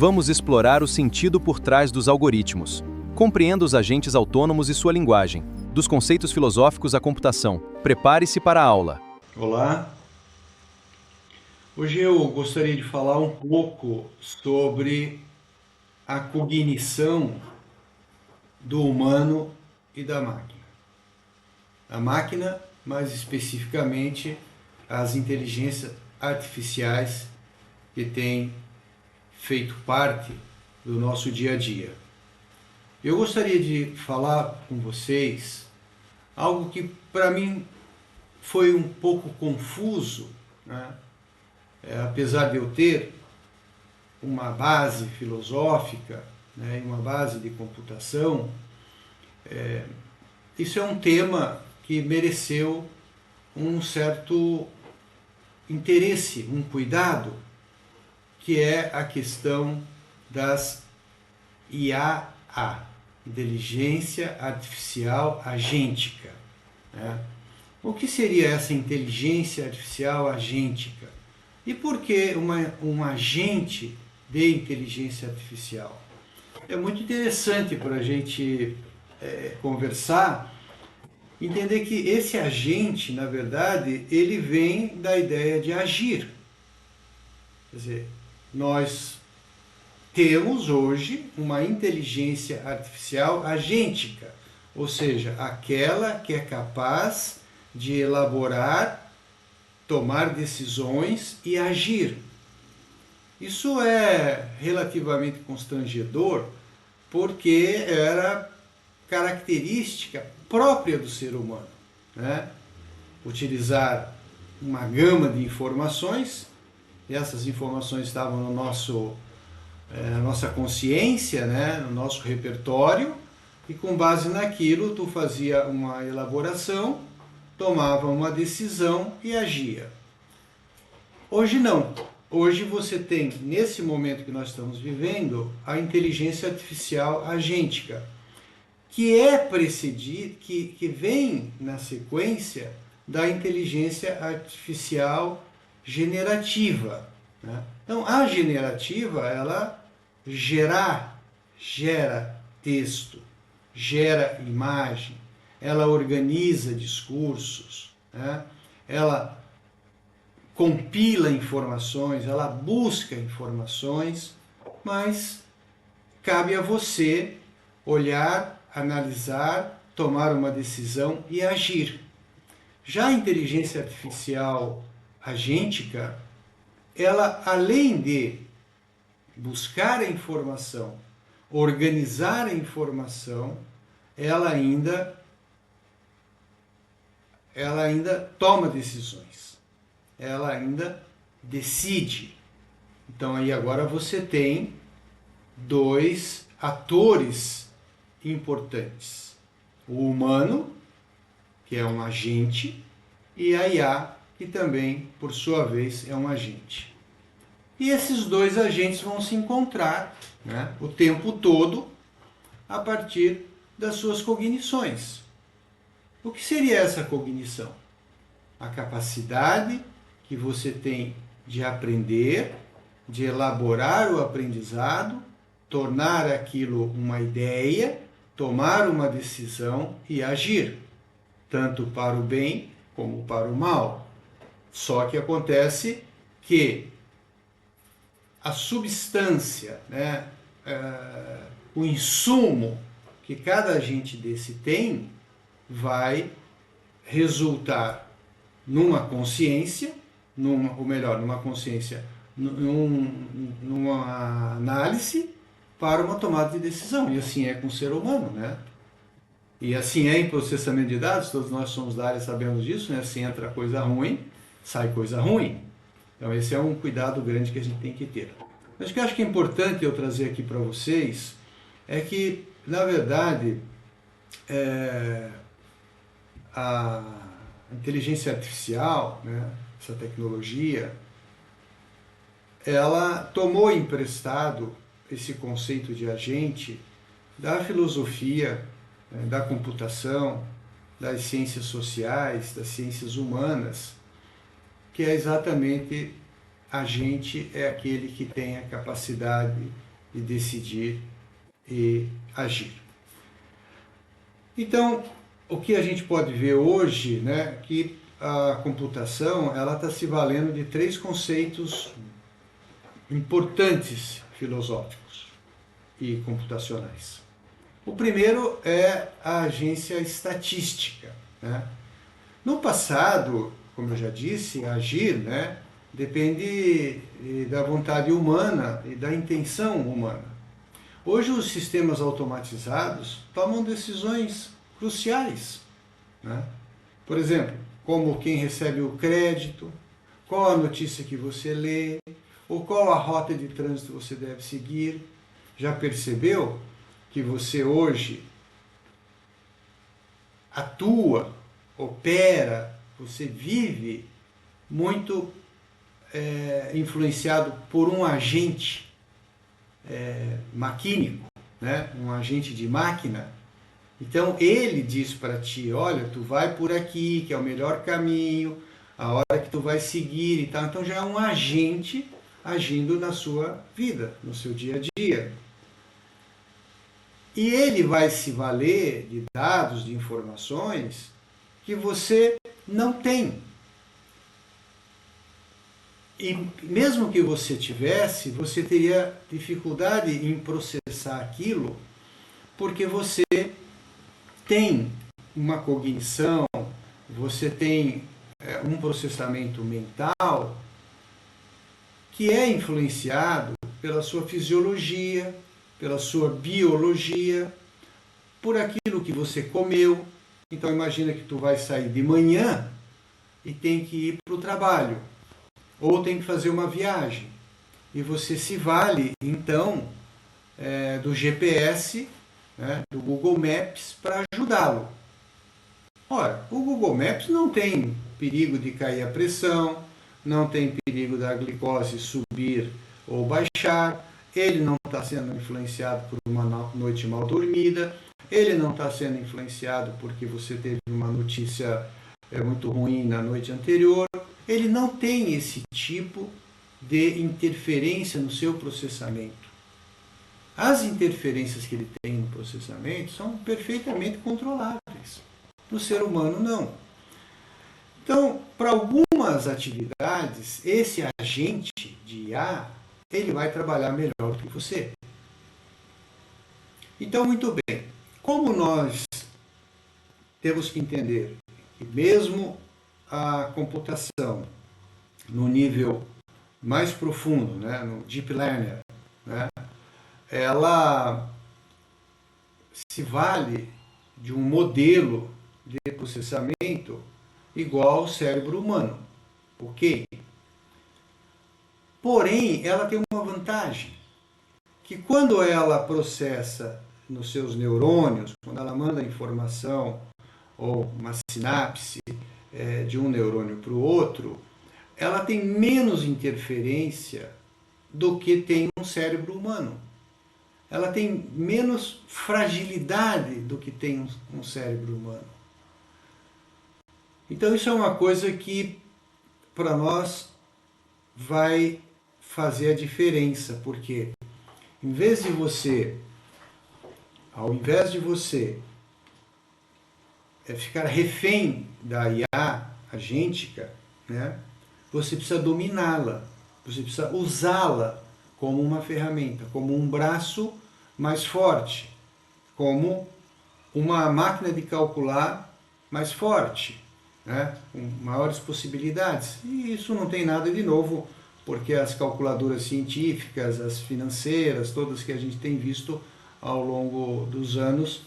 vamos explorar o sentido por trás dos algoritmos. Compreenda os agentes autônomos e sua linguagem, dos conceitos filosóficos à computação. Prepare-se para a aula. Olá, hoje eu gostaria de falar um pouco sobre a cognição do humano e da máquina. A máquina, mais especificamente, as inteligências artificiais que têm feito parte do nosso dia a dia. Eu gostaria de falar com vocês algo que para mim foi um pouco confuso, né? Apesar de eu ter uma base filosófica, né, e uma base de computação, isso é um tema que mereceu um certo interesse, um cuidado, que é a questão das IAA, Inteligência Artificial Agêntica, né? O que seria essa inteligência artificial agêntica? E por que um agente de inteligência artificial? É muito interessante para a gente conversar, entender que esse agente, na verdade, ele vem da ideia de agir. Quer dizer, nós temos hoje uma inteligência artificial agêntica, ou seja, aquela que é capaz de elaborar, tomar decisões e agir. Isso é relativamente constrangedor, porque era característica própria do ser humano, né? Utilizar uma gama de informações, e essas informações estavam no na nossa consciência, né? No nosso repertório, e com base naquilo tu fazia uma elaboração, tomava uma decisão e agia. Hoje não. Hoje você tem, nesse momento que nós estamos vivendo, a inteligência artificial agêntica, que é precedida, que vem na sequência da inteligência artificial generativa, né? Então, a generativa, ela gera texto, gera imagem, ela organiza discursos, né? Ela compila informações, ela busca informações, mas cabe a você olhar, analisar, tomar uma decisão e agir. Já a inteligência artificial agêntica, ela, além de buscar a informação, organizar a informação, ela ainda toma decisões, ela ainda decide. Então aí agora você tem dois atores importantes: o humano, que é um agente, e a IA, que também, por sua vez, é um agente. E esses dois agentes vão se encontrar, né, o tempo todo a partir das suas cognições. O que seria essa cognição? A capacidade que você tem de aprender, de elaborar o aprendizado, tornar aquilo uma ideia, tomar uma decisão e agir, tanto para o bem como para o mal. Só que acontece que a substância, né, o insumo que cada agente desse tem, vai resultar numa consciência, numa análise para uma tomada de decisão. E assim é com o ser humano, né? E assim é em processamento de dados, todos nós somos da área, sabemos disso, né? Se entra coisa ruim, sai coisa ruim. Então esse é um cuidado grande que a gente tem que ter. Mas o que eu acho que é importante eu trazer aqui para vocês é que, na verdade, a inteligência artificial, né, essa tecnologia, ela tomou emprestado esse conceito de agente da filosofia, né, da computação, das ciências sociais, das ciências humanas, que é exatamente agente é aquele que tem a capacidade de decidir e agir. Então, o que a gente pode ver hoje, né, que a computação ela está se valendo de três conceitos importantes filosóficos e computacionais. O primeiro é a agência estatística, né? No passado, como eu já disse, agir, né, depende da vontade humana e da intenção humana. Hoje os sistemas automatizados tomam decisões cruciais, né? Por exemplo, como quem recebe o crédito, qual a notícia que você lê, ou qual a rota de trânsito você deve seguir. Já percebeu que você hoje atua, opera, você vive muito influenciado por um agente maquínico, né? Um agente de máquina. Então ele diz para ti, olha, tu vai por aqui, que é o melhor caminho, a hora que tu vai seguir e tal. Então já é um agente agindo na sua vida, no seu dia a dia. E ele vai se valer de dados, de informações que você não tem. E mesmo que você tivesse, você teria dificuldade em processar aquilo, porque você tem uma cognição, você tem um processamento mental que é influenciado pela sua fisiologia, pela sua biologia, por aquilo que você comeu. Então imagina que tu vai sair de manhã e tem que ir para o trabalho, ou tem que fazer uma viagem. E você se vale, então, do GPS, né, do Google Maps, para ajudá-lo. Ora, o Google Maps não tem perigo de cair a pressão, não tem perigo da glicose subir ou baixar, ele não está sendo influenciado por uma noite mal dormida, ele não está sendo influenciado porque você teve uma notícia muito ruim na noite anterior, ele não tem esse tipo de interferência no seu processamento. As interferências que ele tem no processamento são perfeitamente controláveis. No ser humano, não. Então, para algumas atividades, esse agente de IA, ele vai trabalhar melhor do que você. Então, muito bem. Como nós temos que entender que mesmo a computação no nível mais profundo, né, no Deep Learning, né, ela se vale de um modelo de processamento igual ao cérebro humano, ok? Porém, ela tem uma vantagem, que quando ela processa nos seus neurônios, quando ela manda informação ou uma sinapse de um neurônio para o outro, ela tem menos interferência do que tem um cérebro humano. Ela tem menos fragilidade do que tem um cérebro humano. Então isso é uma coisa que para nós vai fazer a diferença, porque ao invés de você ficar refém da IA agêntica, né, você precisa dominá-la, você precisa usá-la como uma ferramenta, como um braço mais forte, como uma máquina de calcular mais forte, né, com maiores possibilidades. E isso não tem nada de novo, porque as calculadoras científicas, as financeiras, todas que a gente tem visto ao longo dos anos,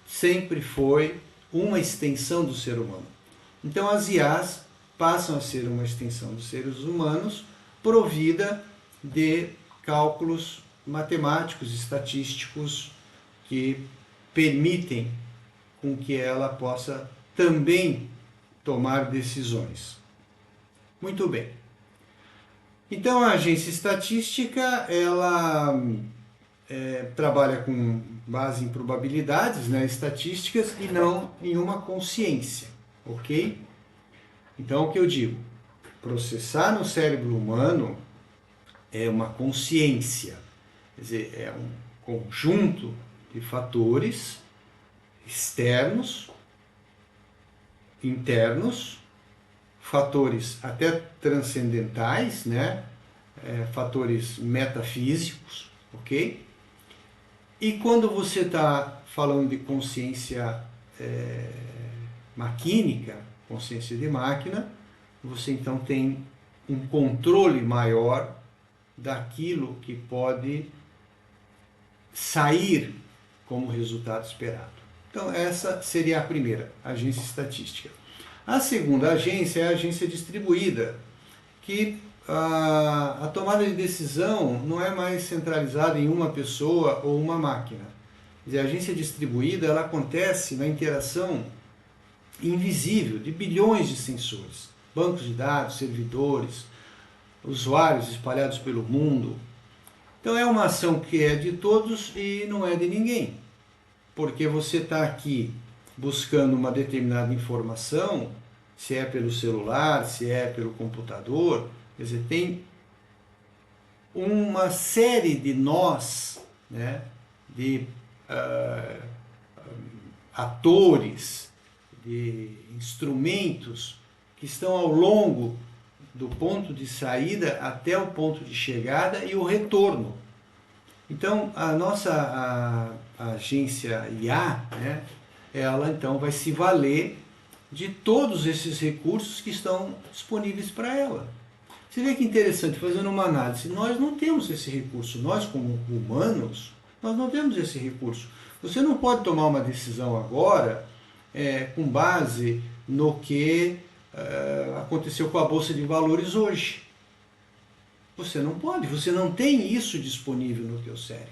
sempre foi uma extensão do ser humano. Então as IAs passam a ser uma extensão dos seres humanos, provida de cálculos matemáticos, estatísticos, que permitem com que ela possa também tomar decisões. Muito bem. Então a agência estatística, ela trabalha com base em probabilidades, né, estatísticas, e não em uma consciência, ok? Então o que eu digo? Processar no cérebro humano é uma consciência. Quer dizer, é um conjunto de fatores externos, internos, fatores até transcendentais, né? Fatores metafísicos, ok? E quando você está falando de consciência maquínica, consciência de máquina, você então tem um controle maior daquilo que pode sair como resultado esperado. Então essa seria a primeira, agência estatística. A segunda agência é a agência distribuída, que a tomada de decisão não é mais centralizada em uma pessoa ou uma máquina. Quer dizer, a agência distribuída ela acontece na interação invisível de bilhões de sensores, bancos de dados, servidores, usuários espalhados pelo mundo. Então é uma ação que é de todos e não é de ninguém, porque você está aqui buscando uma determinada informação, se é pelo celular, se é pelo computador, quer dizer, tem uma série de nós, né, de atores, de instrumentos que estão ao longo do ponto de saída até o ponto de chegada e o retorno. Então, a nossa agência IA, né, ela então vai se valer de todos esses recursos que estão disponíveis para ela. Você vê que interessante, fazendo uma análise, nós não temos esse recurso, nós como humanos, nós não temos esse recurso. Você não pode tomar uma decisão agora com base no que aconteceu com a Bolsa de Valores hoje. Você não pode, você não tem isso disponível no teu cérebro.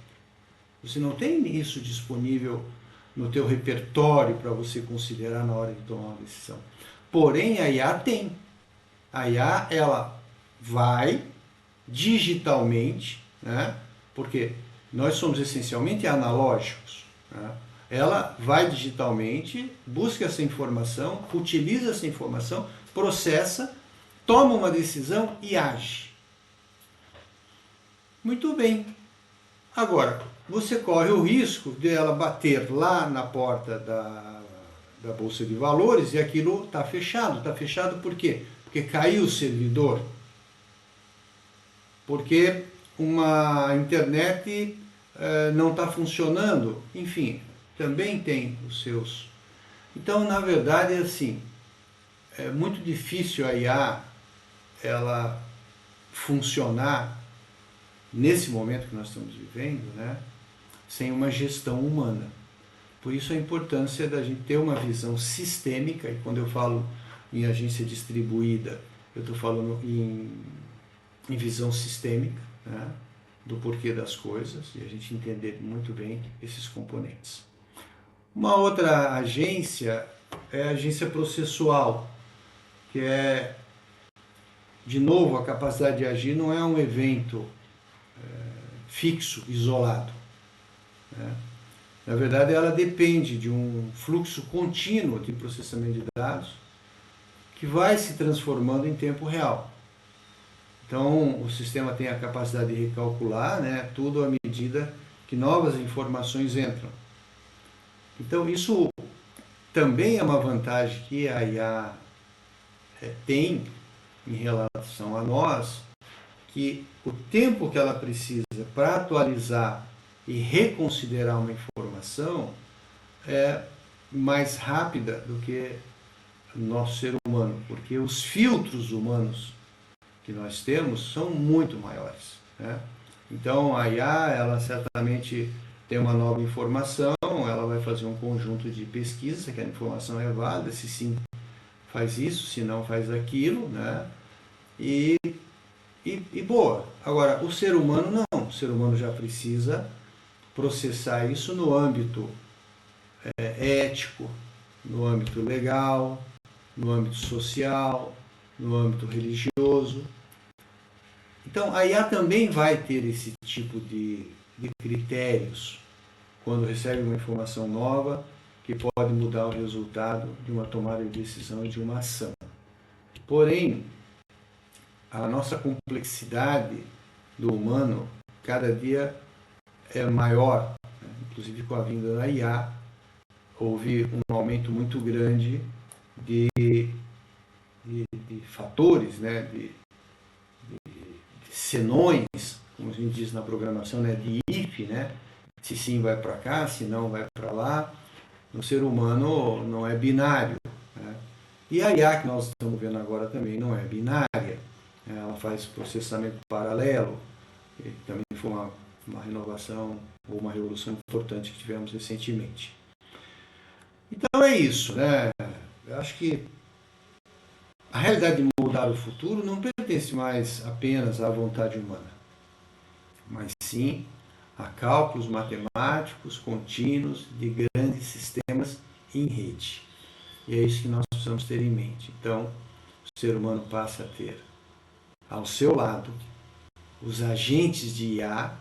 Você não tem isso disponível no teu repertório para você considerar na hora de tomar uma decisão. Porém, a IA tem. A IA, ela vai digitalmente, né? Porque nós somos essencialmente analógicos, né? Ela vai digitalmente, busca essa informação, utiliza essa informação, processa, toma uma decisão e age. Muito bem. Agora, você corre o risco de ela bater lá na porta da Bolsa de Valores e aquilo está fechado. Está fechado por quê? Porque caiu o servidor. Porque uma internet não está funcionando. Enfim, também tem os seus. Então, na verdade, é assim, é muito difícil a IA ela funcionar nesse momento que nós estamos vivendo, né, sem uma gestão humana. Por isso a importância da gente ter uma visão sistêmica, e quando eu falo em agência distribuída, eu estou falando em visão sistêmica, né, do porquê das coisas, e a gente entender muito bem esses componentes. Uma outra agência é a agência processual, que é, de novo, a capacidade de agir não é um evento fixo, isolado, né? Na verdade, ela depende de um fluxo contínuo de processamento de dados que vai se transformando em tempo real. Então, o sistema tem a capacidade de recalcular, né, tudo à medida que novas informações entram. Então, isso também é uma vantagem que a IA tem em relação a nós, que o tempo que ela precisa para atualizar e reconsiderar uma informação é mais rápida do que o nosso ser humano, porque os filtros humanos que nós temos são muito maiores, né? Então a IA, ela certamente tem uma nova informação, ela vai fazer um conjunto de pesquisas, se aquela informação é válida, se sim faz isso, se não faz aquilo, né? E boa. Agora, o ser humano não. O ser humano já precisa processar isso no âmbito ético, no âmbito legal, no âmbito social, no âmbito religioso. Então, a IA também vai ter esse tipo de critérios quando recebe uma informação nova que pode mudar o resultado de uma tomada de decisão e de uma ação. Porém, a nossa complexidade do humano cada dia é maior, né? Inclusive com a vinda da IA, houve um aumento muito grande de fatores, né? de senões, como a gente diz na programação, né? De if, né? Se sim vai para cá, se não vai para lá. No ser humano não é binário, né? E a IA que nós estamos vendo agora também não é binária. Ela faz processamento paralelo, que também foi uma renovação ou uma revolução importante que tivemos recentemente. Então é isso, né? Eu acho que a realidade de moldar o futuro não pertence mais apenas à vontade humana, mas sim a cálculos matemáticos contínuos de grandes sistemas em rede. E é isso que nós precisamos ter em mente. Então, o ser humano passa a ter ao seu lado os agentes de IA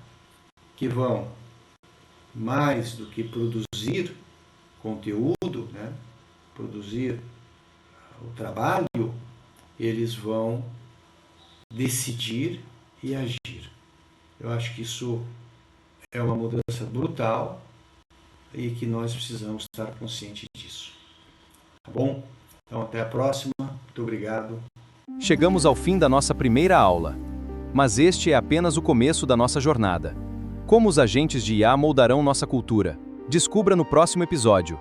que vão, mais do que produzir conteúdo, né, produzir o trabalho, eles vão decidir e agir. Eu acho que isso é uma mudança brutal e que nós precisamos estar conscientes disso. Tá bom? Então até a próxima. Muito obrigado. Chegamos ao fim da nossa primeira aula. Mas este é apenas o começo da nossa jornada. Como os agentes de IA moldarão nossa cultura? Descubra no próximo episódio.